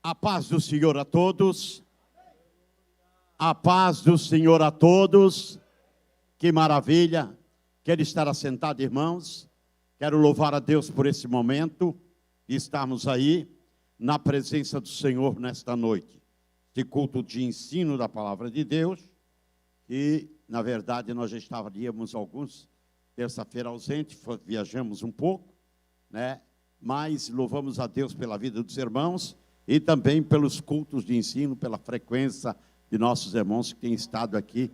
A paz do Senhor a todos. A paz do Senhor a todos. Que maravilha. Quero estar assentado, irmãos. Quero louvar a Deus por esse momento e estarmos aí na presença do Senhor nesta noite. De culto de ensino da palavra de Deus. E, na verdade, nós já estaríamos alguns terça-feira ausente, viajamos um pouco, né? Mas louvamos a Deus pela vida dos irmãos e também pelos cultos de ensino, pela frequência de nossos irmãos que têm estado aqui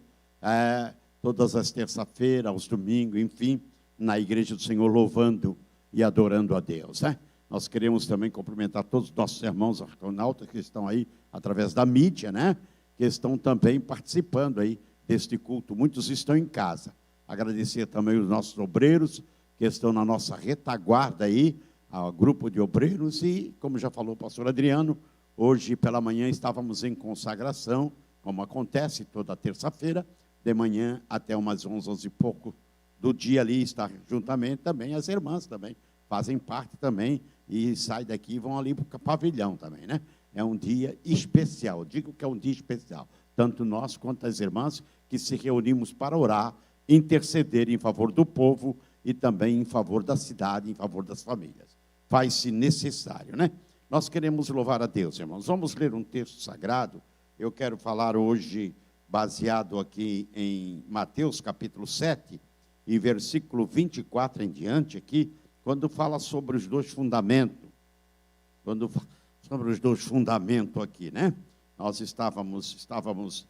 todas as terça-feiras, aos domingos, enfim, na igreja do Senhor, louvando e adorando a Deus, né? Nós queremos também cumprimentar todos os nossos irmãos arconautas que estão aí através da mídia, né? Que estão também participando aí deste culto. Muitos estão em casa. Agradecer também os nossos obreiros que estão na nossa retaguarda aí, ao grupo de obreiros e, como já falou o pastor Adriano, hoje pela manhã estávamos em consagração, como acontece toda terça-feira, de manhã até umas 11 e pouco do dia ali, estar juntamente também, as irmãs também fazem parte também e saem daqui e vão ali para o pavilhão também, né? É um dia especial, eu digo que é um dia especial, tanto nós quanto as irmãs que se reunimos para orar, interceder em favor do povo e também em favor da cidade, em favor das famílias. Faz-se necessário, né? Nós queremos louvar a Deus, irmãos. Vamos ler um texto sagrado. Eu quero falar hoje, baseado aqui em Mateus, capítulo 7, e versículo 24 em diante aqui, quando fala sobre os dois fundamentos. Sobre os dois fundamentos aqui, né? Nós estávamos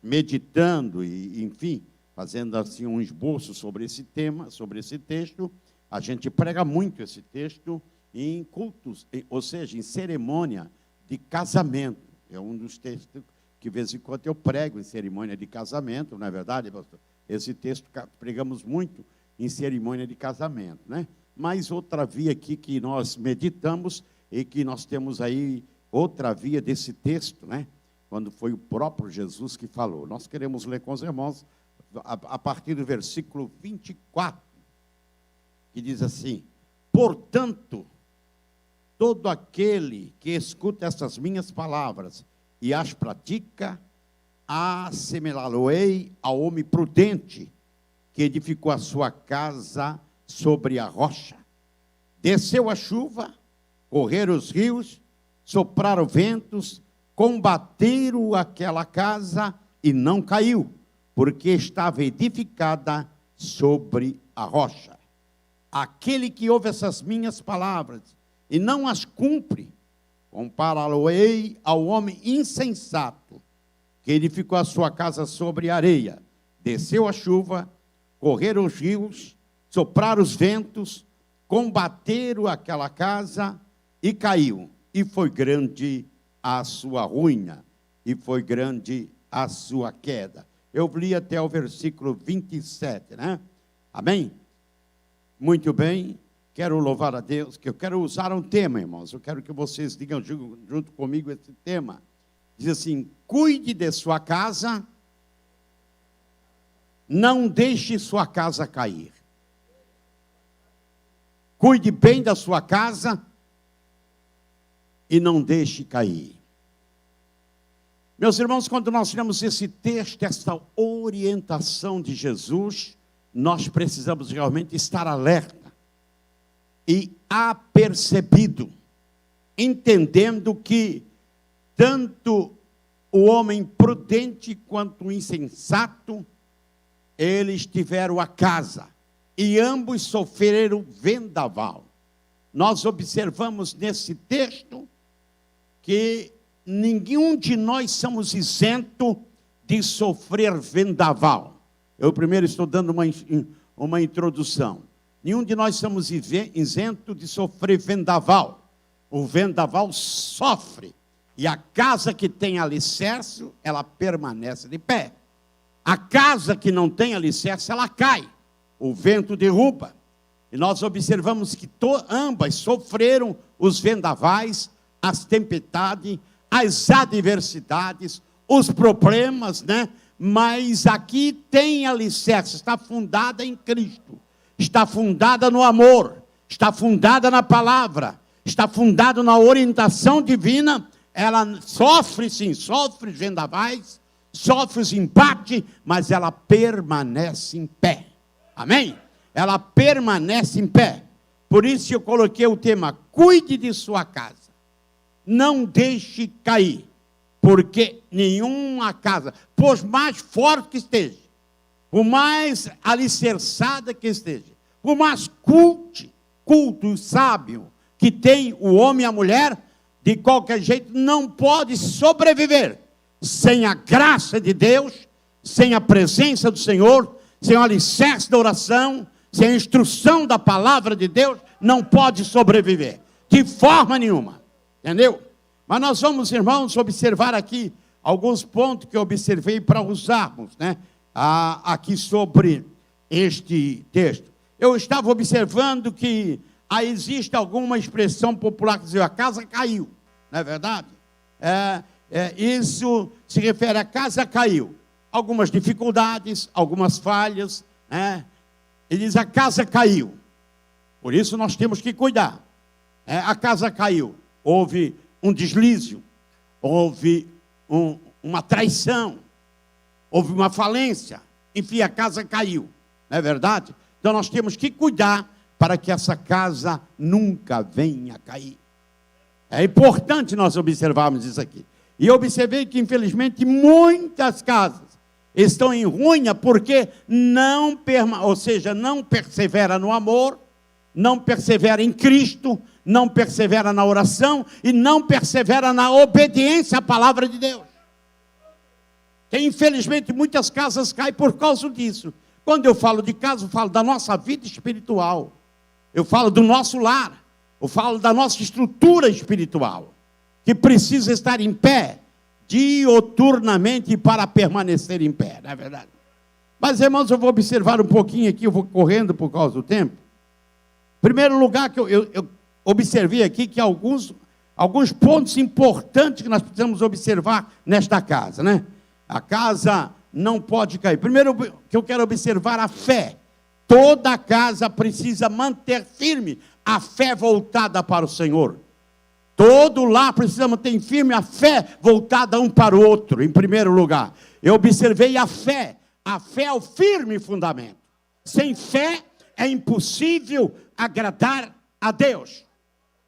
meditando e, enfim, fazendo assim um esboço sobre esse tema, sobre esse texto. A gente prega muito esse texto em cultos, ou seja, em cerimônia de casamento. É um dos textos que, de vez em quando, eu prego em cerimônia de casamento, não é verdade, pastor? Esse texto pregamos muito em cerimônia de casamento, né? Mas outra via aqui que nós meditamos e que nós temos aí outra via desse texto, né? Quando foi o próprio Jesus que falou. Nós queremos ler com os irmãos a partir do versículo 24, que diz assim: portanto, todo aquele que escuta essas minhas palavras e as pratica, assemelhá-lo-ei ao homem prudente que edificou a sua casa sobre a rocha. Desceu a chuva, correram os rios, sopraram ventos, combateram aquela casa e não caiu, porque estava edificada sobre a rocha. Aquele que ouve essas minhas palavras e não as cumpre, compará-lo-ei ao homem insensato, que edificou a sua casa sobre a areia. Desceu a chuva, correram os rios, sopraram os ventos, combateram aquela casa e caiu. E foi grande a sua ruína, e foi grande a sua queda. Eu li até o versículo 27, né? Amém? Muito bem, quero louvar a Deus, que eu quero usar um tema, irmãos. Eu quero que vocês digam junto comigo esse tema. Diz assim: cuide de sua casa, não deixe sua casa cair. Cuide bem da sua casa e não deixe cair. Meus irmãos, quando nós lemos esse texto, esta orientação de Jesus, nós precisamos realmente estar alerta e apercebido, entendendo que tanto o homem prudente quanto o insensato, eles tiveram a casa e ambos sofreram vendaval. Nós observamos nesse texto que nenhum de nós somos isento de sofrer vendaval. Eu primeiro estou dando uma introdução. Nenhum de nós somos isento de sofrer vendaval. O vendaval sofre. E a casa que tem alicerce, ela permanece de pé. A casa que não tem alicerce, ela cai. O vento derruba. E nós observamos que ambas sofreram os vendavais, as tempestades, as adversidades, os problemas, né? Mas aqui tem alicerce, está fundada em Cristo, está fundada no amor, está fundada na palavra, está fundado na orientação divina, ela sofre sim, sofre vendavais, sofre os embates, mas ela permanece em pé. Amém? Ela permanece em pé. Por isso eu coloquei o tema, cuide de sua casa. Não deixe cair, porque nenhuma casa, por mais forte que esteja, por mais alicerçada que esteja, por mais culto e sábio que tem o homem e a mulher, de qualquer jeito não pode sobreviver sem a graça de Deus, sem a presença do Senhor, sem o alicerce da oração, sem a instrução da palavra de Deus, não pode sobreviver, de forma nenhuma, entendeu? Mas nós vamos, irmãos, observar aqui alguns pontos que eu observei para usarmos, né? Aqui sobre este texto. Eu estava observando que existe alguma expressão popular que diz, a casa caiu, não é verdade? Isso se refere a casa caiu. Algumas dificuldades, algumas falhas, né? Ele diz, a casa caiu. Por isso nós temos que cuidar. A casa caiu. Houve um deslize, houve uma traição, houve uma falência. Enfim, a casa caiu. Não é verdade? Então nós temos que cuidar para que essa casa nunca venha a cair. É importante nós observarmos isso aqui. E eu observei que, infelizmente, muitas casas estão em ruína porque não persevera no amor, não persevera em Cristo, não persevera na oração e não persevera na obediência à palavra de Deus. E, infelizmente, muitas casas caem por causa disso. Quando eu falo de casa, eu falo da nossa vida espiritual. Eu falo do nosso lar. Eu falo da nossa estrutura espiritual, que precisa estar em pé, dioturnamente, para permanecer em pé, não é verdade? Mas, irmãos, eu vou observar um pouquinho aqui, eu vou correndo por causa do tempo. Em primeiro lugar, que eu observei aqui que alguns pontos importantes que nós precisamos observar nesta casa, né? A casa não pode cair. Primeiro que eu quero observar a fé. Toda casa precisa manter firme a fé voltada para o Senhor. Todo lar precisa manter firme a fé voltada um para o outro, em primeiro lugar. Eu observei a fé. A fé é o firme fundamento. Sem fé é impossível agradar a Deus.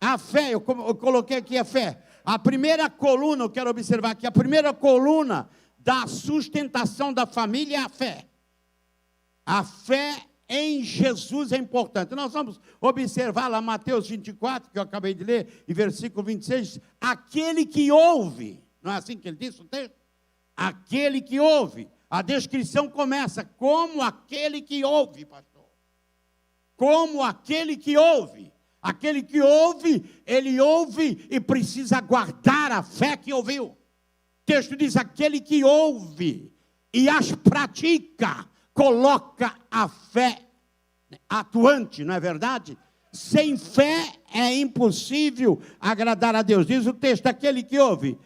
A fé, eu coloquei aqui a fé. A primeira coluna, eu quero observar aqui, a primeira coluna da sustentação da família é a fé. A fé em Jesus é importante. Nós vamos observar lá Mateus 24, que eu acabei de ler, e versículo 26, aquele que ouve, não é assim que ele disse o texto? Aquele que ouve. A descrição começa, como aquele que ouve, pastor. Como aquele que ouve. Aquele que ouve, ele ouve e precisa guardar a fé que ouviu. O texto diz, aquele que ouve e as pratica, coloca a fé atuante, não é verdade? Sem fé é impossível agradar a Deus. Diz o texto, aquele que ouve.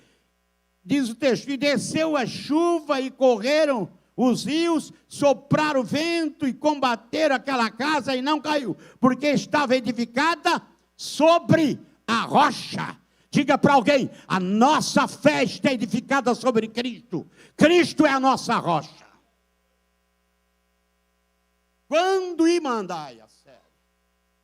Diz o texto, e desceu a chuva e correram os rios, sopraram o vento e combateram aquela casa e não caiu, porque estava edificada sobre a rocha. Diga para alguém, a nossa fé está edificada sobre Cristo. Cristo é a nossa rocha. Quando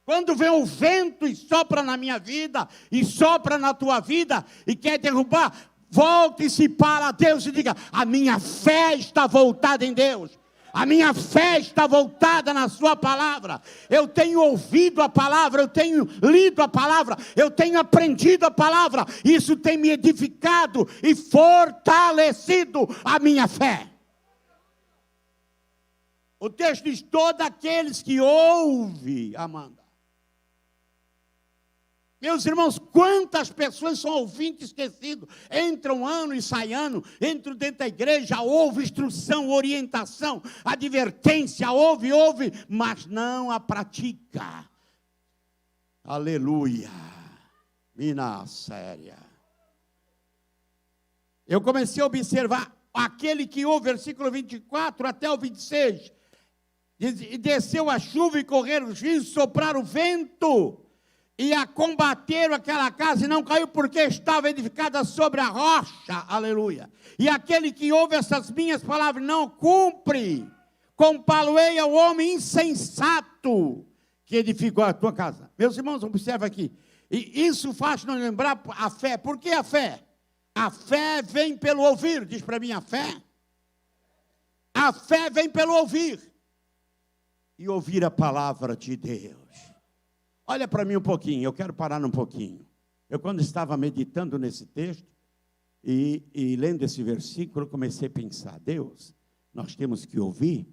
quando vem o vento e sopra na minha vida, e sopra na tua vida, e quer derrubar, volte-se para Deus e diga, a minha fé está voltada em Deus. A minha fé está voltada na sua palavra. Eu tenho ouvido a palavra, eu tenho lido a palavra, eu tenho aprendido a palavra. Isso tem me edificado e fortalecido a minha fé. O texto diz, todos aqueles que ouvem, Amanda. Meus irmãos, quantas pessoas são ouvintes esquecidos? Entram ano e sai ano, entram dentro da igreja, ouve instrução, orientação, advertência, ouve, mas não a pratica. Aleluia. Mina séria. Eu comecei a observar aquele que ouve, versículo 24 até o 26. Diz, e desceu a chuva e correram os rios, sopraram o vento. e a combateram aquela casa e não caiu, porque estava edificada sobre a rocha, aleluia. E aquele que ouve essas minhas palavras não cumpre, comparo-ei ao homem insensato que edificou a tua casa. Meus irmãos, observa aqui, e isso faz nos lembrar a fé. Por que a fé? A fé vem pelo ouvir. Diz para mim, a fé vem pelo ouvir, e ouvir a palavra de Deus. Olha para mim um pouquinho, eu quero parar um pouquinho. Eu, quando estava meditando nesse texto e lendo esse versículo, comecei a pensar: Deus, nós temos que ouvir,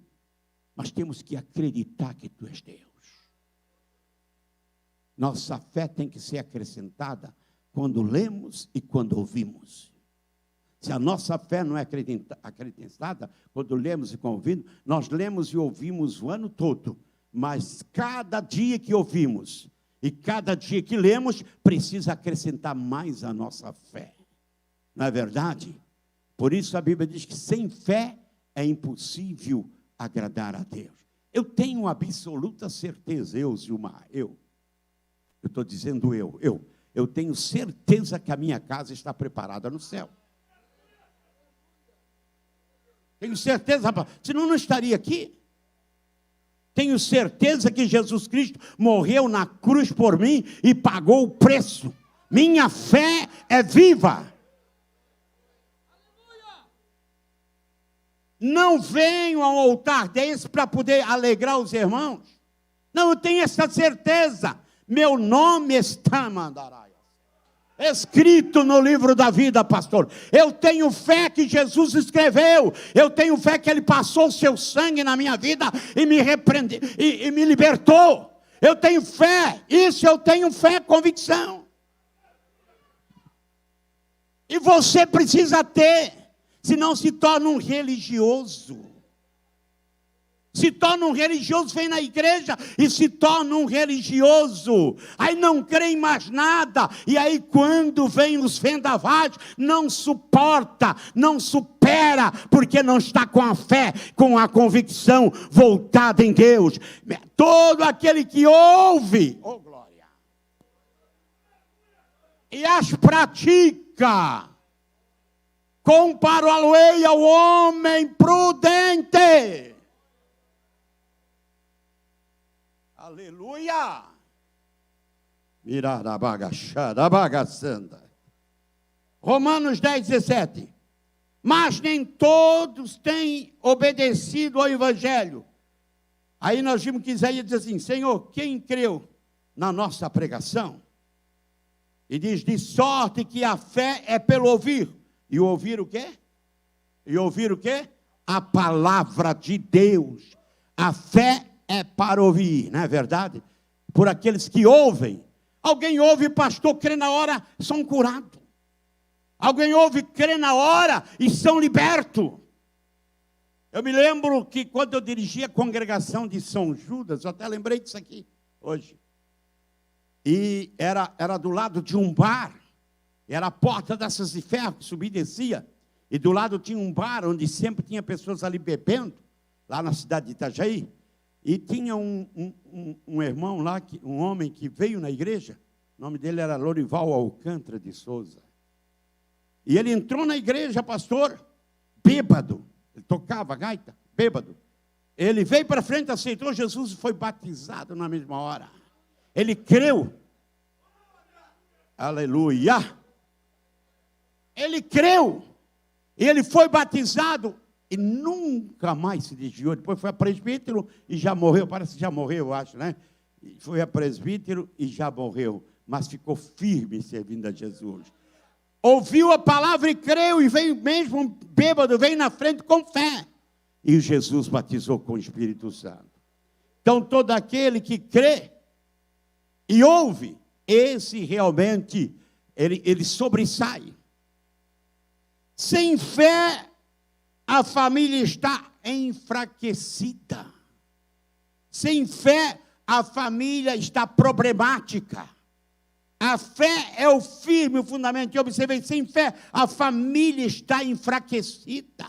nós temos que acreditar que Tu és Deus. Nossa fé tem que ser acrescentada quando lemos e quando ouvimos. Se a nossa fé não é acreditada quando lemos e quando ouvimos, nós lemos e ouvimos o ano todo, mas cada dia que ouvimos e cada dia que lemos, precisa acrescentar mais a nossa fé. Não é verdade? Por isso a Bíblia diz que sem fé é impossível agradar a Deus. Eu tenho absoluta certeza, Zilmar, eu estou dizendo eu tenho certeza que a minha casa está preparada no céu. Tenho certeza, rapaz, senão não estaria aqui. Tenho certeza que Jesus Cristo morreu na cruz por mim e pagou o preço. Minha fé é viva. Não venho ao altar desse para poder alegrar os irmãos. Não, eu tenho essa certeza. Meu nome está, Mandaraias, escrito no livro da vida, pastor. Eu tenho fé que Jesus escreveu. Eu tenho fé que Ele passou o seu sangue na minha vida e me repreendeu e me libertou. Eu tenho fé. Isso eu tenho fé, convicção. E você precisa ter, senão se torna um religioso. Se torna um religioso, vem na igreja e se torna um religioso. Aí não crê em mais nada. E aí quando vem os vendavais, não suporta, não supera, porque não está com a fé, com a convicção voltada em Deus. Todo aquele que ouve, oh glória, e as pratica, comparo-a-lo-ei ao homem prudente. Aleluia! Mirar a bagachada, a bagaçanda. Romanos 10, 17. Mas nem todos têm obedecido ao Evangelho. Aí nós vimos que Isaías diz assim: Senhor, quem creu na nossa pregação? E diz: de sorte que a fé é pelo ouvir. E ouvir o quê? E ouvir o quê? A palavra de Deus. A fé é para ouvir, não é verdade? Por aqueles que ouvem. Alguém ouve, pastor, crê na hora, são curados. Alguém ouve, crê na hora e são libertos. Eu me lembro que quando eu dirigi a congregação de São Judas, eu até lembrei disso aqui hoje. E era do lado de um bar. Era a porta dessas de ferro que subia e descia. E do lado tinha um bar onde sempre tinha pessoas ali bebendo, lá na cidade de Itajaí. E tinha um irmão lá, um homem que veio na igreja, o nome dele era Lorival Alcântara de Souza. E ele entrou na igreja, pastor, bêbado. Ele tocava gaita, bêbado. Ele veio para frente, aceitou Jesus e foi batizado na mesma hora. Ele creu. Aleluia. Ele creu. E ele foi batizado. E nunca mais se desviou. Depois foi a presbítero e já morreu. Parece que já morreu, eu acho, né? Foi a presbítero e já morreu. Mas ficou firme servindo a Jesus. Ouviu a palavra e creu. E veio mesmo bêbado, veio na frente com fé. E Jesus batizou com o Espírito Santo. Então todo aquele que crê e ouve, esse realmente, ele sobressai. Sem fé, a família está enfraquecida. Sem fé, a família está problemática. A fé é o firme, o fundamento. E observei, sem fé, a família está enfraquecida.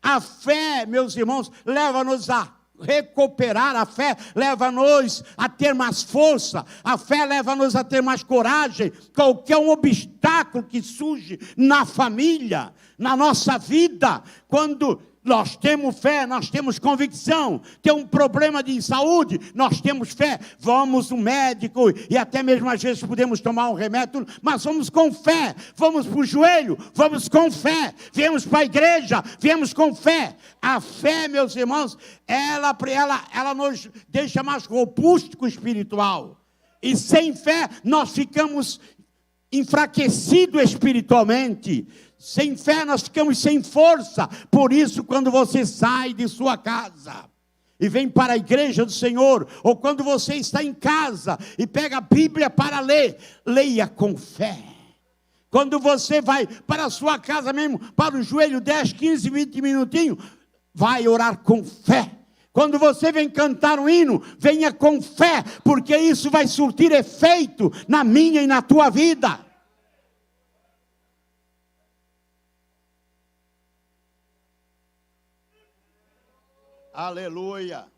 A fé, meus irmãos, leva-nos a recuperar. A fé leva-nos a ter mais força, a fé leva-nos a ter mais coragem. Qualquer um obstáculo que surge na família, na nossa vida, quando nós temos fé, nós temos convicção. Tem um problema de saúde, nós temos fé. Vamos no médico e até mesmo às vezes podemos tomar um remédio, mas vamos com fé. Vamos para o joelho, vamos com fé. Viemos para a igreja, viemos com fé. A fé, meus irmãos, ela nos deixa mais robusto com o espiritual. E sem fé nós ficamos enfraquecidos espiritualmente. Sem fé nós ficamos sem força. Por isso, quando você sai de sua casa e vem para a igreja do Senhor, ou quando você está em casa e pega a Bíblia para ler, leia com fé. Quando você vai para a sua casa mesmo, para o joelho 10, 15, 20 minutinhos, vai orar com fé. Quando você vem cantar um hino, venha com fé, porque isso vai surtir efeito na minha e na tua vida. Aleluia.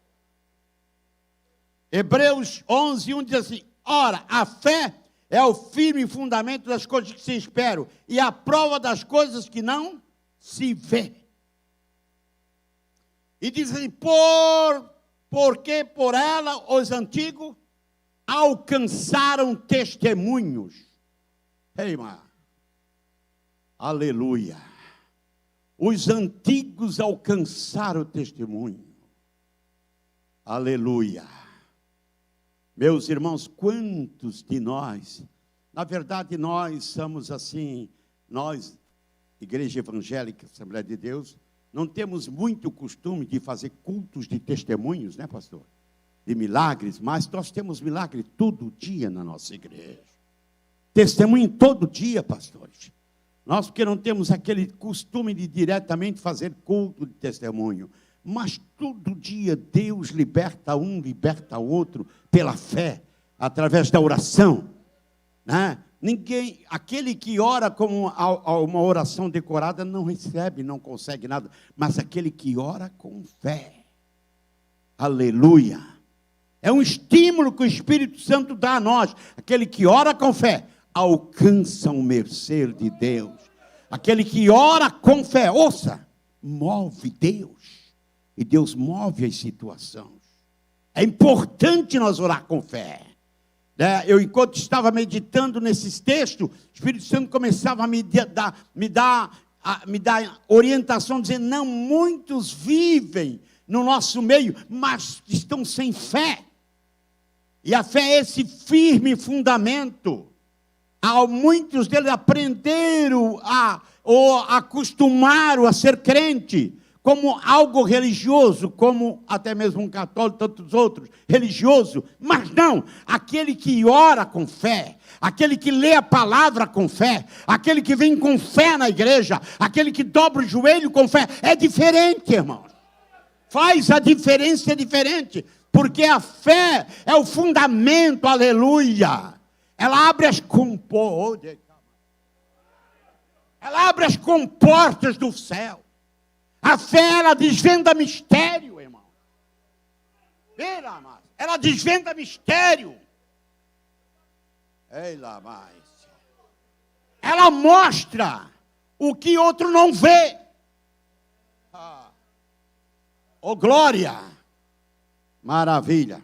Hebreus 11, 1 diz assim: ora, a fé é o firme fundamento das coisas que se esperam e a prova das coisas que não se vê. E diz assim: porque por ela os antigos alcançaram testemunhos. Eima. Aleluia. Os antigos alcançaram o testemunho. Aleluia. Meus irmãos, quantos de nós, na verdade nós somos assim, nós, Igreja Evangélica, Assembleia de Deus, não temos muito costume de fazer cultos de testemunhos, né, pastor? De milagres, mas nós temos milagre todo dia na nossa igreja. Testemunho todo dia, pastores. Nós, porque não temos aquele costume de diretamente fazer culto de testemunho, mas todo dia Deus liberta um, liberta outro, pela fé, através da oração, né? Aquele que ora como uma oração decorada não recebe, não consegue nada, mas aquele que ora com fé, aleluia, é um estímulo que o Espírito Santo dá a nós. Aquele que ora com fé alcança o mercê de Deus. Aquele que ora com fé, ouça, move Deus. E Deus move as situações. É importante nós orar com fé. Eu, enquanto estava meditando nesses textos, o Espírito Santo começava a me dar orientação, dizendo: não, muitos vivem no nosso meio, mas estão sem fé. E a fé é esse firme fundamento. Muitos deles aprenderam ou acostumaram a ser crente como algo religioso, como até mesmo um católico, tantos outros, religioso. Mas não, aquele que ora com fé, aquele que lê a palavra com fé, aquele que vem com fé na igreja, aquele que dobra o joelho com fé, é diferente, irmãos. Faz a diferença, é diferente, porque a fé é o fundamento, aleluia. Ela abre as comportas. Ela abre as comportas do céu. A fé, ela desvenda mistério, irmão. Ela desvenda mistério. Ela mostra o que outro não vê. Oh, glória. Maravilha.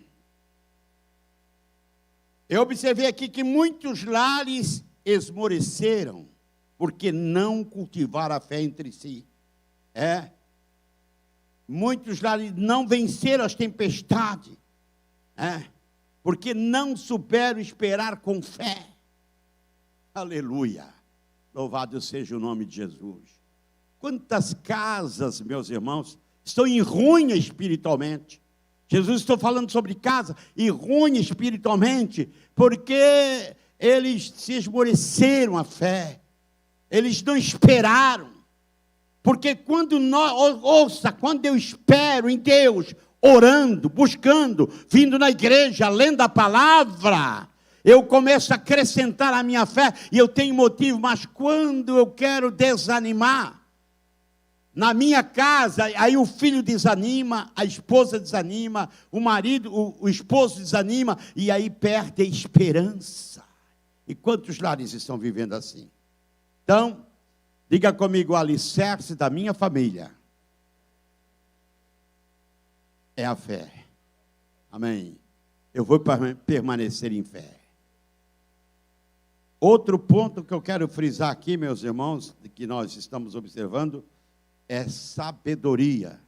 Eu observei aqui que muitos lares esmoreceram, porque não cultivaram a fé entre si. Muitos lares não venceram as tempestades, porque não souberam esperar com fé. Aleluia. Louvado seja o nome de Jesus. Quantas casas, meus irmãos, estão em ruína espiritualmente. Jesus, estou falando sobre casa, e ruim espiritualmente, porque eles se esmoreceram a fé, eles não esperaram, porque quando quando eu espero em Deus, orando, buscando, vindo na igreja, lendo a palavra, eu começo a acrescentar a minha fé, e eu tenho motivo, mas quando eu quero desanimar, Na minha casa, aí o filho desanima, a esposa desanima, o marido, o esposo desanima, e aí perde a esperança. E quantos lares estão vivendo assim? Então, diga comigo, o alicerce da minha família é a fé. Amém. Eu vou permanecer em fé. Outro ponto que eu quero frisar aqui, meus irmãos, que nós estamos observando, é sabedoria.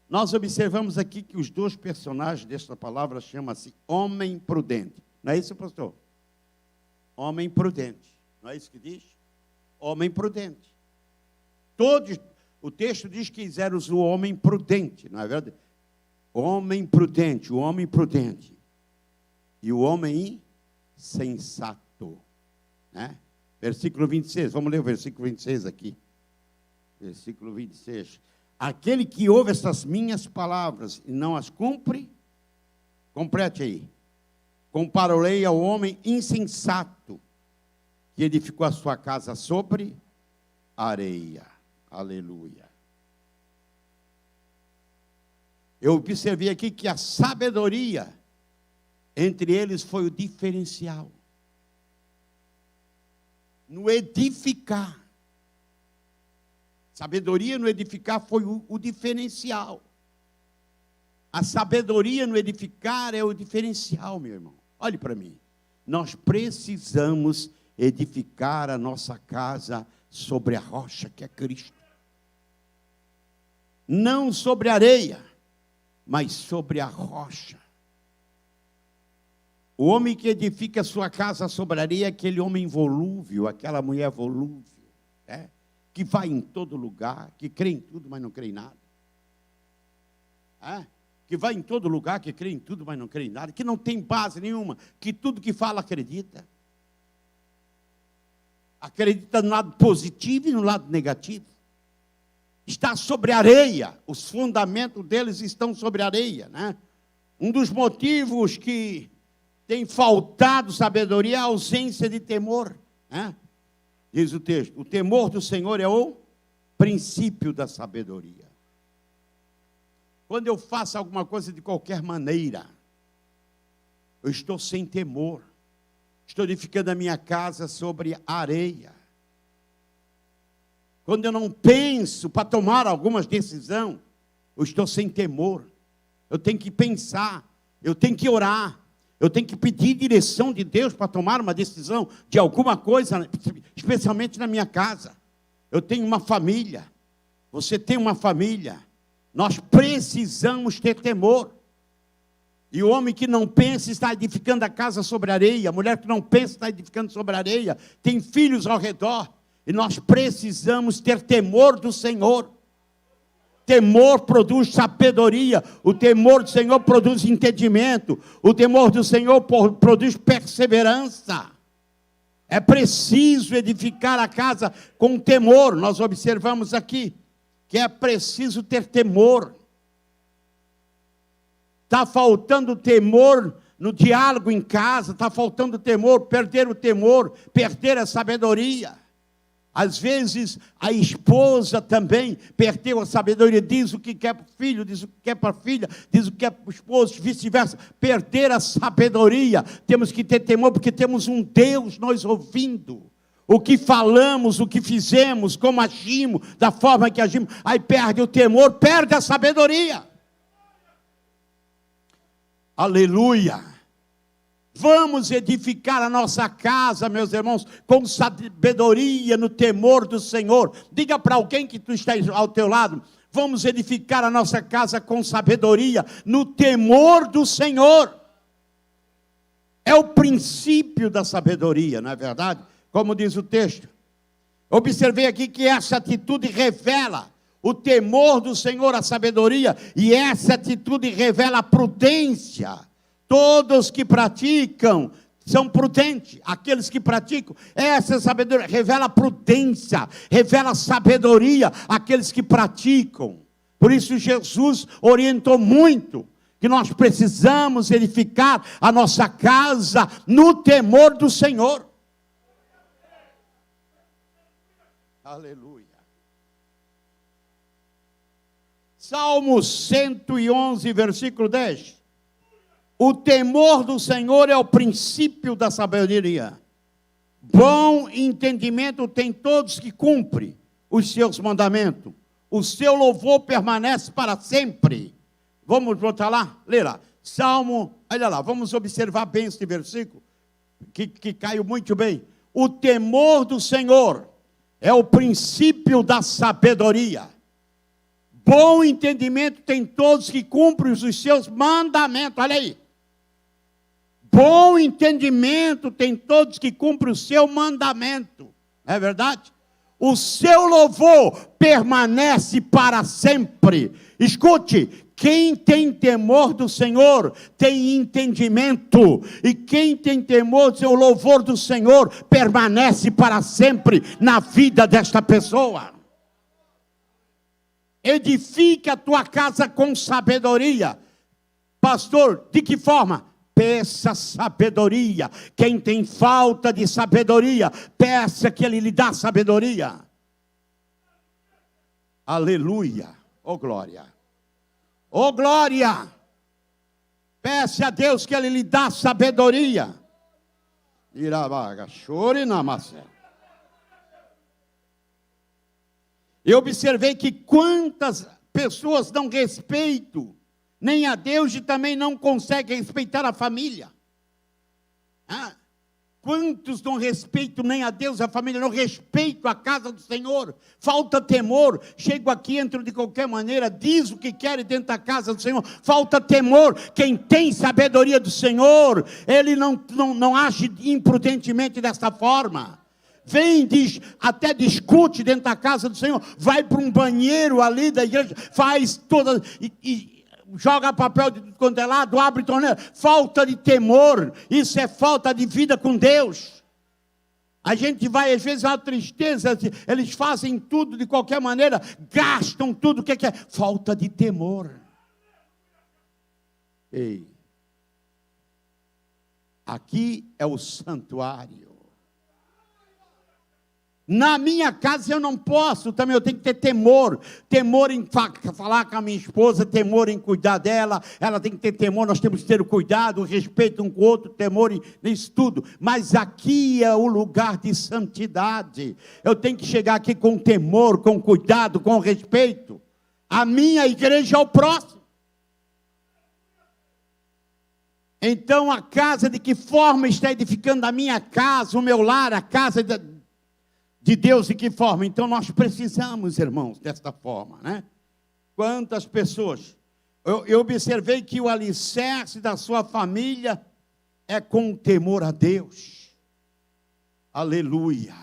Nós observamos aqui que os dois personagens desta palavra chamam-se homem prudente. Não é isso, pastor? Homem prudente. Não é isso que diz? Homem prudente. Todos, o texto diz que eles eram o homem prudente, não é verdade? Homem prudente, o homem prudente. E o homem insensato, né? Versículo 26, vamos ler o versículo 26 aqui. Versículo 26. Aquele que ouve essas minhas palavras e não as cumpre, complete aí. Compararei ao homem insensato, que edificou a sua casa sobre areia. Aleluia. Eu observei aqui que a sabedoria entre eles foi o diferencial. No edificar. Sabedoria no edificar foi o diferencial. A sabedoria no edificar é o diferencial, meu irmão. Olhe para mim. Nós precisamos edificar a nossa casa sobre a rocha que é Cristo. Não sobre a areia, mas sobre a rocha. O homem que edifica a sua casa sobre a areia é aquele homem volúvel, aquela mulher volúvel, né? Que vai em todo lugar, que crê em tudo, mas não crê em nada. Que vai em todo lugar, que crê em tudo, mas não crê em nada, que não tem base nenhuma, que tudo que fala acredita. Acredita no lado positivo e no lado negativo. Está sobre a areia, os fundamentos deles estão sobre a areia, né? Um dos motivos que tem faltado sabedoria é a ausência de temor, né? Diz o texto, o temor do Senhor é o princípio da sabedoria. Quando eu faço alguma coisa de qualquer maneira, eu estou sem temor, estou edificando a minha casa sobre areia. Quando eu não penso para tomar algumas decisões, eu estou sem temor. Eu tenho que pensar, eu tenho que orar, eu tenho que pedir direção de Deus para tomar uma decisão de alguma coisa, especialmente na minha casa. Eu tenho uma família, você tem uma família. Nós precisamos ter temor. E o homem que não pensa está edificando a casa sobre areia. A mulher que não pensa está edificando sobre areia. Tem filhos ao redor. E nós precisamos ter temor do Senhor. Temor produz sabedoria. O temor do Senhor produz entendimento. O temor do Senhor produz perseverança. É preciso edificar a casa com temor. Nós observamos aqui que é preciso ter temor. Está faltando temor no diálogo em casa, está faltando temor, perder o temor, perder a sabedoria. Às vezes a esposa também perdeu a sabedoria, diz o que quer para o filho, diz o que quer para a filha, diz o que quer para o esposo, vice-versa. Perder a sabedoria, temos que ter temor, porque temos um Deus nós ouvindo. O que falamos, o que fizemos, como agimos, da forma que agimos, aí perde o temor, perde a sabedoria. Aleluia! Vamos edificar a nossa casa, meus irmãos, com sabedoria no temor do Senhor. Diga para alguém que tu está ao teu lado, vamos edificar a nossa casa com sabedoria no temor do Senhor. É o princípio da sabedoria, não é verdade? Como diz o texto. Observei aqui que essa atitude revela o temor do Senhor, a sabedoria, e essa atitude revela a prudência. Todos que praticam são prudentes. Aqueles que praticam, essa sabedoria revela prudência, revela sabedoria, aqueles que praticam. Por isso Jesus orientou muito, que nós precisamos edificar a nossa casa no temor do Senhor. Aleluia. Salmo 111, versículo 10. O temor do Senhor é o princípio da sabedoria. Bom entendimento tem todos que cumprem os seus mandamentos. O seu louvor permanece para sempre. Vamos voltar lá? Lê lá. Salmo, olha lá, vamos observar bem esse versículo, que caiu muito bem. O temor do Senhor é o princípio da sabedoria. Bom entendimento tem todos que cumprem os seus mandamentos. Olha aí. Bom entendimento tem todos que cumprem o seu mandamento. É verdade? O seu louvor permanece para sempre. Escute. Quem tem temor do Senhor tem entendimento, e quem tem temor do seu louvor do Senhor permanece para sempre na vida desta pessoa. Edifica a tua casa com sabedoria. Pastor, de que forma? Peça sabedoria. Quem tem falta de sabedoria, peça que Ele lhe dá sabedoria. Aleluia. Oh glória. Oh glória! Peça a Deus que Ele lhe dá sabedoria. Irabaga, chore na massa. Eu observei que quantas pessoas dão respeito, nem a Deus, e também não conseguem respeitar a família. Quantos não respeitam nem a Deus, a família, não respeitam a casa do Senhor, falta temor, chego aqui, entro de qualquer maneira, diz o que quer dentro da casa do Senhor, falta temor. Quem tem sabedoria do Senhor, ele não age imprudentemente desta forma. Vem, diz, até discute dentro da casa do Senhor, vai para um banheiro ali da igreja, faz toda... joga papel de quanto é lado, abre torneira. Falta de temor, isso é falta de vida com Deus. A gente vai, às vezes, a tristeza, eles fazem tudo de qualquer maneira, gastam tudo, o que é? Falta de temor. Ei, aqui é o santuário. Na minha casa eu não posso, também eu tenho que ter temor em falar com a minha esposa, temor em cuidar dela, ela tem que ter temor, nós temos que ter o cuidado, o respeito um com o outro, temor nisso tudo, mas aqui é o lugar de santidade, eu tenho que chegar aqui com temor, com cuidado, com respeito. A minha igreja é o próximo. Então a casa, de que forma está edificando a minha casa, o meu lar, a casa de Deus, de que forma? Então nós precisamos, irmãos, desta forma, né? Quantas pessoas, eu observei que o alicerce da sua família é com temor a Deus. Aleluia.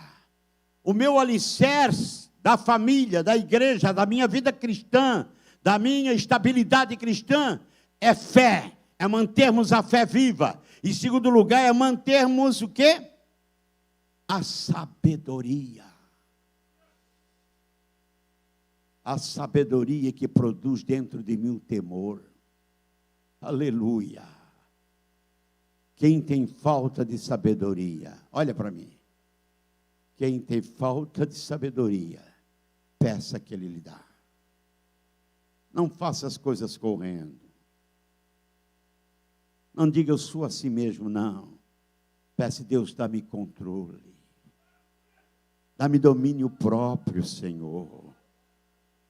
O meu alicerce da família, da igreja, da minha vida cristã, da minha estabilidade cristã, é fé, é mantermos a fé viva. Em segundo lugar, é mantermos o quê? A sabedoria. A sabedoria que produz dentro de mim o temor. Aleluia. Quem tem falta de sabedoria, olha para mim. Quem tem falta de sabedoria, peça que Ele lhe dá. Não faça as coisas correndo. Não diga eu sou assim mesmo, não. Peça, Deus, dá-me controle. Dá-me domínio próprio, Senhor.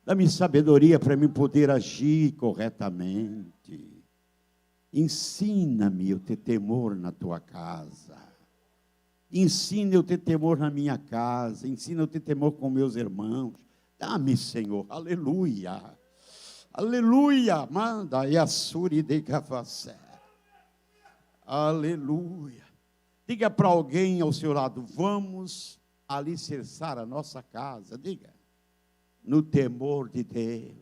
Dá-me sabedoria para mim poder agir corretamente. Ensina-me a ter temor na tua casa. Ensina eu ter temor na minha casa. Ensina eu ter temor com meus irmãos. Dá-me, Senhor. Aleluia. Aleluia. Manda e assure de cafacé. Aleluia. Diga para alguém ao seu lado, vamos alicerçar a nossa casa. Diga, no temor de Deus,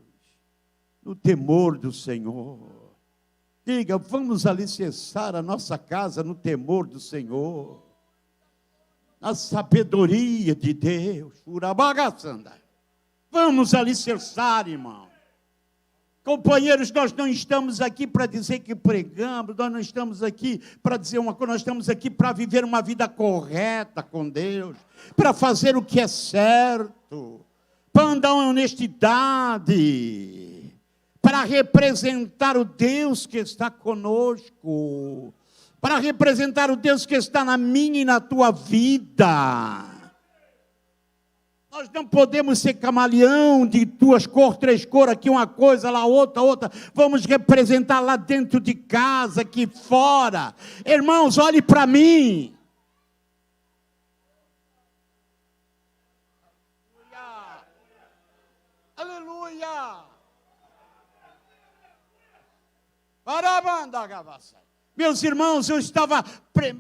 no temor do Senhor. Diga, vamos alicerçar a nossa casa no temor do Senhor, na sabedoria de Deus. Vamos alicerçar, irmão. Companheiros, nós não estamos aqui para dizer que pregamos, nós não estamos aqui para dizer uma coisa, nós estamos aqui para viver uma vida correta com Deus, para fazer o que é certo, para andar em honestidade, para representar o Deus que está conosco, para representar o Deus que está na minha e na tua vida. Nós não podemos ser camaleão de duas cores, três cores, aqui uma coisa, lá outra, outra. Vamos representar lá dentro de casa, aqui fora. Irmãos, olhe para mim. Aleluia. Aleluia. Parabanda, gavaça. Meus irmãos, eu estava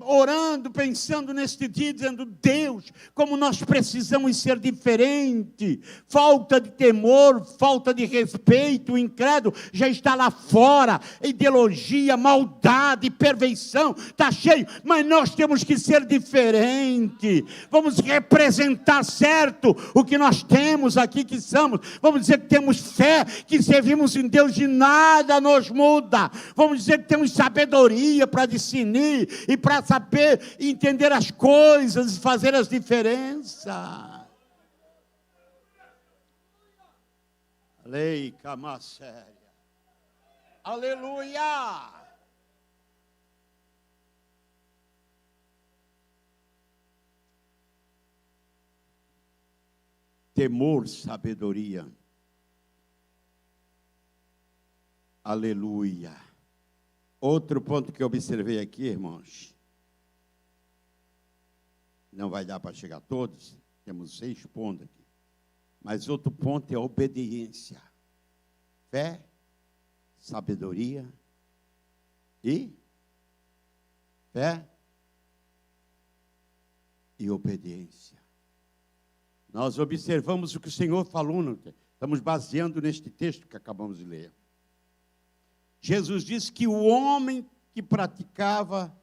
orando, pensando neste dia, dizendo, Deus, como nós precisamos ser diferentes. Falta de temor, falta de respeito, o incrédulo já está lá fora. Ideologia, maldade, perversão, está cheio. Mas nós temos que ser diferentes. Vamos representar certo o que nós temos aqui, que somos. Vamos dizer que temos fé, que servimos em Deus e nada nos muda. Vamos dizer que temos sabedoria para discernir e para saber entender as coisas e fazer as diferenças. Lei camasséria. Aleluia. Temor, sabedoria. Aleluia. Outro ponto que eu observei aqui, irmãos, não vai dar para chegar a todos, temos 6 pontos aqui, mas outro ponto é a obediência, fé, sabedoria e fé e obediência. Nós observamos o que o Senhor falou, estamos baseando neste texto que acabamos de ler. Jesus disse que o homem que praticava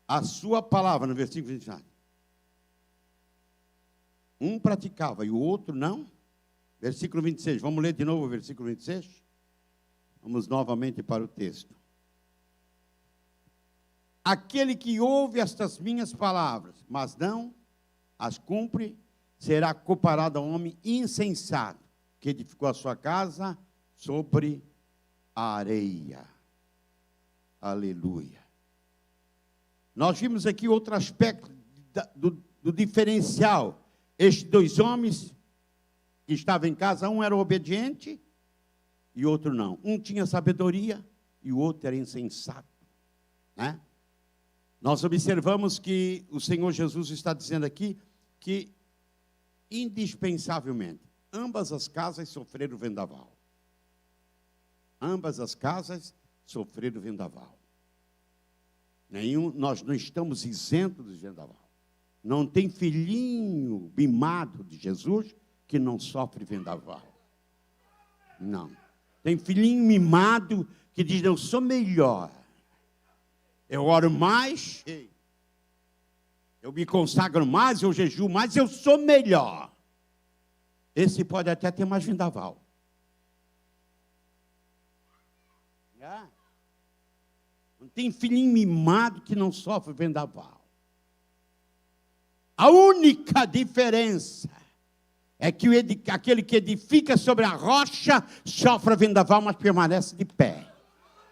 a sua palavra, no versículo 29, um praticava e o outro não. Versículo 26, vamos ler de novo o versículo 26? Vamos novamente para o texto. Aquele que ouve estas minhas palavras, mas não as cumpre, será comparado a um homem insensato, que edificou a sua casa sobre a areia. Aleluia. Nós vimos aqui outro aspecto do diferencial. Estes 2 homens que estavam em casa, um era obediente e outro não. Um tinha sabedoria e o outro era insensato, né? Nós observamos que o Senhor Jesus está dizendo aqui que, indispensavelmente, ambas as casas sofreram vendaval. Ambas as casas sofreram vendaval. Nós não estamos isentos do vendaval. Não tem filhinho mimado de Jesus que não sofre vendaval. Não. Tem filhinho mimado que diz, eu sou melhor. Eu oro mais, eu me consagro mais, eu jejuo mais, eu sou melhor. Esse pode até ter mais vendaval. Não tem filhinho mimado que não sofre vendaval. A única diferença é que aquele que edifica sobre a rocha sofre vendaval, mas permanece de pé.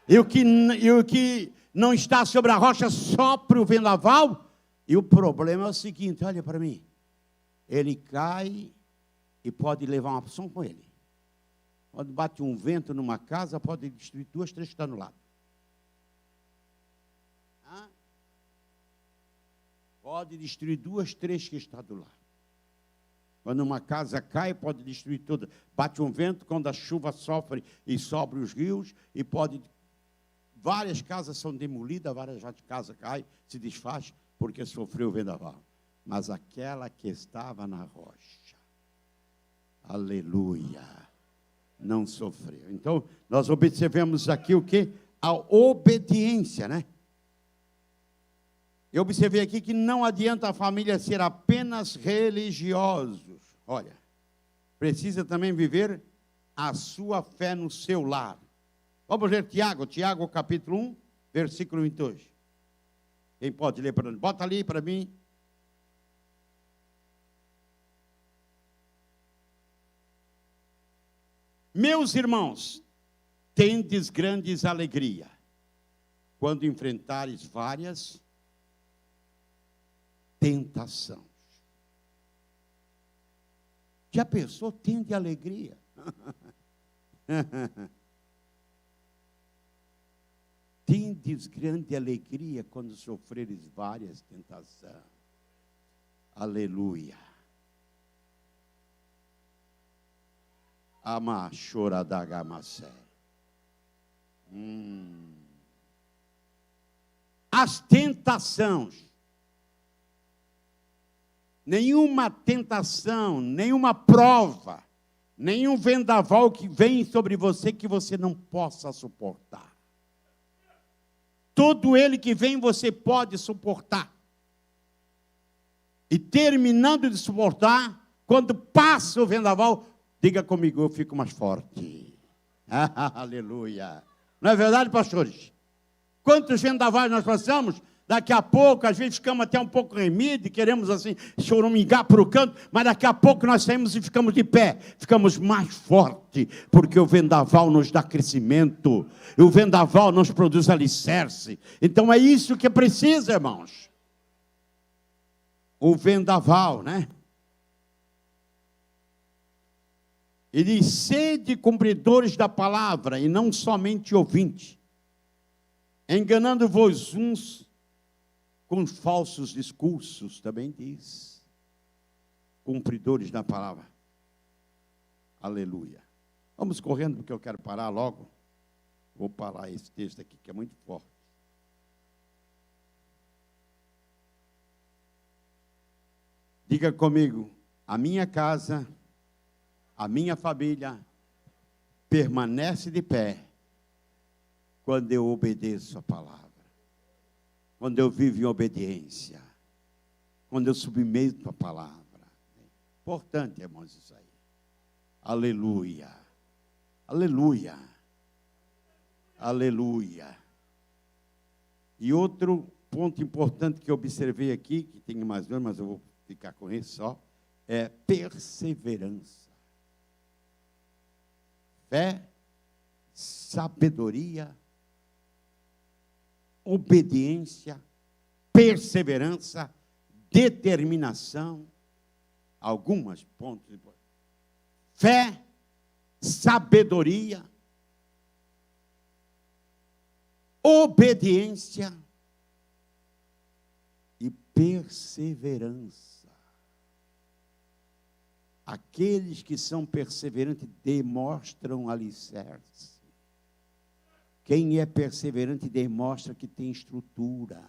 E o que não está sobre a rocha sofre o vendaval. E o problema é o seguinte, olha para mim. Ele cai e pode levar uma opção com ele. Quando bate um vento numa casa, pode destruir 2, 3 que estão no lado. Pode destruir 2, 3 que estão do lado. Quando uma casa cai, pode destruir toda. Bate um vento, quando a chuva sofre e sobe os rios, e pode... Várias casas são demolidas, várias casas caem, se desfaz, porque sofreu o vendaval. Mas aquela que estava na rocha, aleluia, não sofreu. Então, nós observamos aqui o quê? A obediência, né? Eu observei aqui que não adianta a família ser apenas religiosos. Olha, precisa também viver a sua fé no seu lar. Vamos ler Tiago capítulo 1, versículo 22. Quem pode ler para mim? Bota ali para mim. Meus irmãos, tendes grandes alegria quando enfrentares várias tentações. Já pensou? Tende alegria. Tendes grande alegria quando sofreres várias tentações. Aleluia. Ama choradagamassé. As tentações. Nenhuma tentação, nenhuma prova, nenhum vendaval que vem sobre você que você não possa suportar. Todo ele que vem você pode suportar. E terminando de suportar, quando passa o vendaval, diga comigo, eu fico mais forte. Aleluia. Não é verdade, pastores? Quantos vendavais nós passamos? Daqui a pouco, às vezes ficamos até um pouco remidos e queremos assim choramingar para o canto, mas daqui a pouco nós saímos e ficamos de pé, ficamos mais fortes, porque o vendaval nos dá crescimento, e o vendaval nos produz alicerce. Então é isso que precisa, irmãos. O vendaval, né? E diz, sede cumpridores da palavra, e não somente ouvintes, enganando-vos uns com falsos discursos, também diz. Cumpridores da palavra. Aleluia. Vamos correndo, porque eu quero parar logo. Vou parar esse texto aqui, que é muito forte. Diga comigo, a minha casa, a minha família, permanece de pé, quando eu obedeço a palavra. Quando eu vivo em obediência, quando eu submeto a palavra. Importante, irmãos, isso aí. Aleluia, aleluia, aleluia. E outro ponto importante que eu observei aqui, que tem mais dois, mas eu vou ficar com esse só, é perseverança. Fé, sabedoria, obediência, perseverança, determinação, algumas pontos importantes. Fé, sabedoria, obediência e perseverança. Aqueles que são perseverantes demonstram alicerce. Quem é perseverante demonstra que tem estrutura.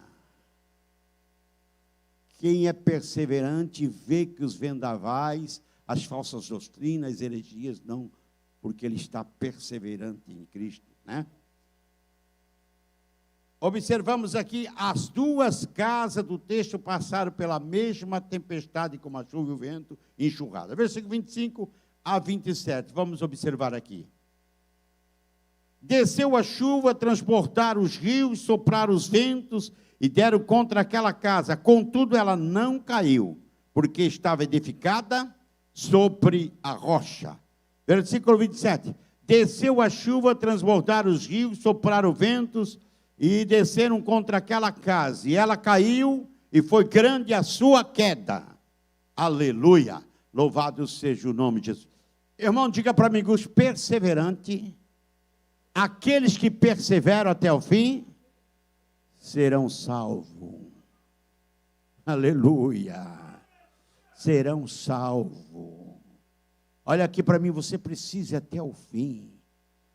Quem é perseverante vê que os vendavais, as falsas doutrinas, as heresias, não, porque ele está perseverante em Cristo, né? Observamos aqui, as duas casas do texto passaram pela mesma tempestade, como a chuva e o vento, enxurrada. Versículo 25 a 27, vamos observar aqui. Desceu a chuva, transportaram os rios, sopraram os ventos e deram contra aquela casa. Contudo, ela não caiu, porque estava edificada sobre a rocha. Versículo 27. Desceu a chuva, transportaram os rios, sopraram ventos e desceram contra aquela casa. E ela caiu e foi grande a sua queda. Aleluia. Louvado seja o nome de Jesus. Irmão, diga para mim, os perseverantes, aqueles que perseveram até o fim, serão salvos. Aleluia. Serão salvos. Olha aqui para mim, você precisa ir até o fim.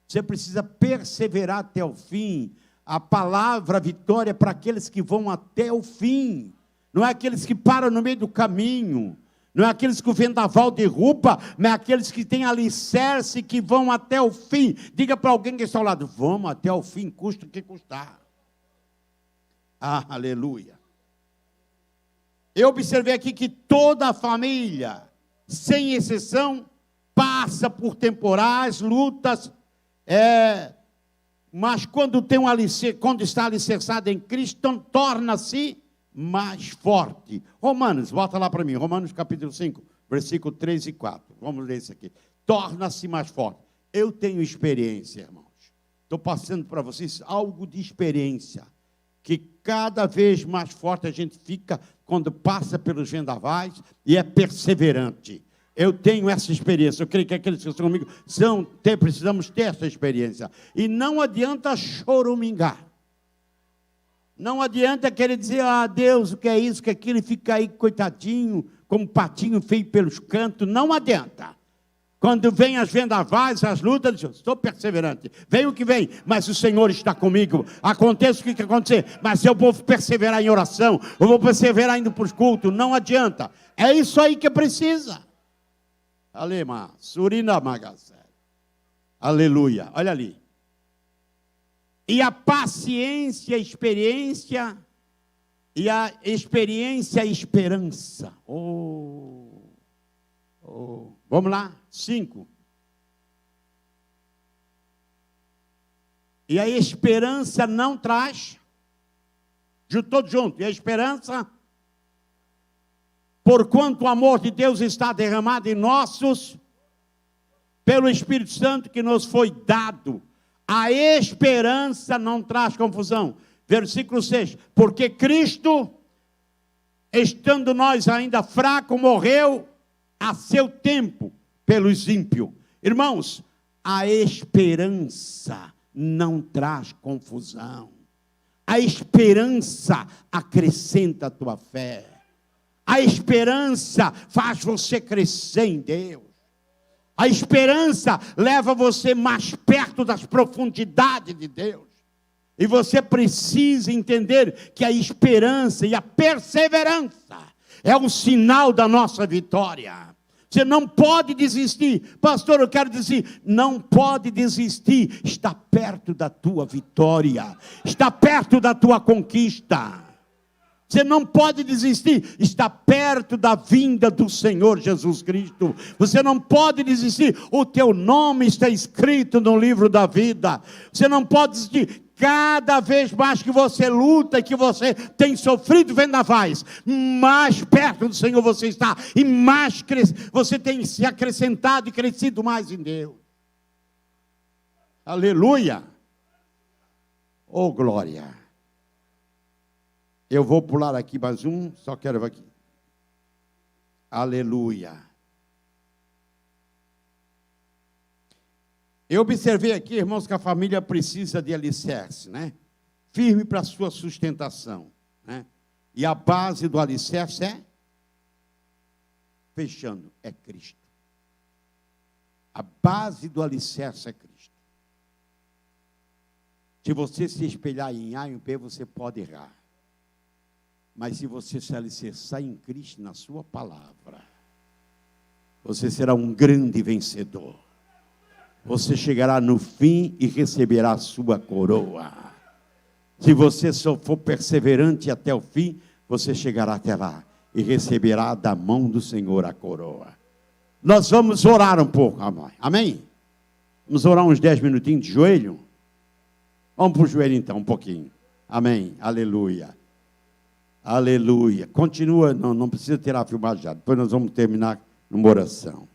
Você precisa perseverar até o fim. A palavra vitória é para aqueles que vão até o fim. Não é aqueles que param no meio do caminho. Não é aqueles que o vendaval derruba, mas é aqueles que têm alicerce, que vão até o fim. Diga para alguém que está ao lado, vamos até o fim, custa o que custar. Ah, aleluia. Eu observei aqui que toda a família, sem exceção, passa por temporais, lutas, mas quando quando está alicerçado em Cristo, então, torna-se mais forte. Romanos, volta lá para mim, Romanos capítulo 5, versículo 3 e 4. Vamos ler isso aqui. Torna-se mais forte. Eu tenho experiência, irmãos. Estou passando para vocês algo de experiência, que cada vez mais forte a gente fica quando passa pelos vendavais e é perseverante. Eu tenho essa experiência, eu creio que aqueles que estão comigo precisamos ter essa experiência. E não adianta choramingar. Não adianta querer dizer, Deus, o que é isso, o que é aquilo, e fica aí coitadinho, como patinho feio pelos cantos. Não adianta. Quando vem as vendavais, as lutas, eu estou perseverante. Vem o que vem, mas o Senhor está comigo. Aconteça o que acontecer, mas eu vou perseverar em oração, eu vou perseverar indo para os cultos. Não adianta. É isso aí que precisa. Alema, Surina Magazé. Aleluia. Olha ali. E a paciência, a experiência, e a experiência, a esperança. Vamos lá, 5. E a esperança não traz, todos juntos, e a esperança, porquanto o amor de Deus está derramado em nossos, pelo Espírito Santo que nos foi dado. A esperança não traz confusão. Versículo 6. Porque Cristo, estando nós ainda fracos, morreu a seu tempo pelos ímpios. Irmãos, a esperança não traz confusão. A esperança acrescenta a tua fé. A esperança faz você crescer em Deus. A esperança leva você mais perto das profundidades de Deus. E você precisa entender que a esperança e a perseverança é o sinal da nossa vitória. Você não pode desistir. Pastor, eu quero dizer, não pode desistir. Está perto da tua vitória. Está perto da tua conquista. Você não pode desistir, está perto da vinda do Senhor Jesus Cristo. Você não pode desistir, o teu nome está escrito no livro da vida. Você não pode desistir, cada vez mais que você luta, que você tem sofrido vendavais, mais perto do Senhor você está, e mais você tem se acrescentado e crescido mais em Deus. Aleluia! Oh, glória! Eu vou pular aqui mais um, só quero ver aqui. Aleluia. Eu observei aqui, irmãos, que a família precisa de alicerce, né? Firme para a sua sustentação, né? E a base do alicerce fechando, é Cristo. A base do alicerce é Cristo. Se você se espelhar em A e em B, você pode errar. Mas se você se alicerçar em Cristo, na sua palavra, você será um grande vencedor. Você chegará no fim e receberá a sua coroa. Se você só for perseverante até o fim, você chegará até lá e receberá da mão do Senhor a coroa. Nós vamos orar um pouco, amém? Vamos orar uns 10 minutinhos de joelho? Vamos para o joelho então, um pouquinho. Amém, aleluia. Aleluia. Continua, não precisa tirar a filmagem já. Depois nós vamos terminar numa oração.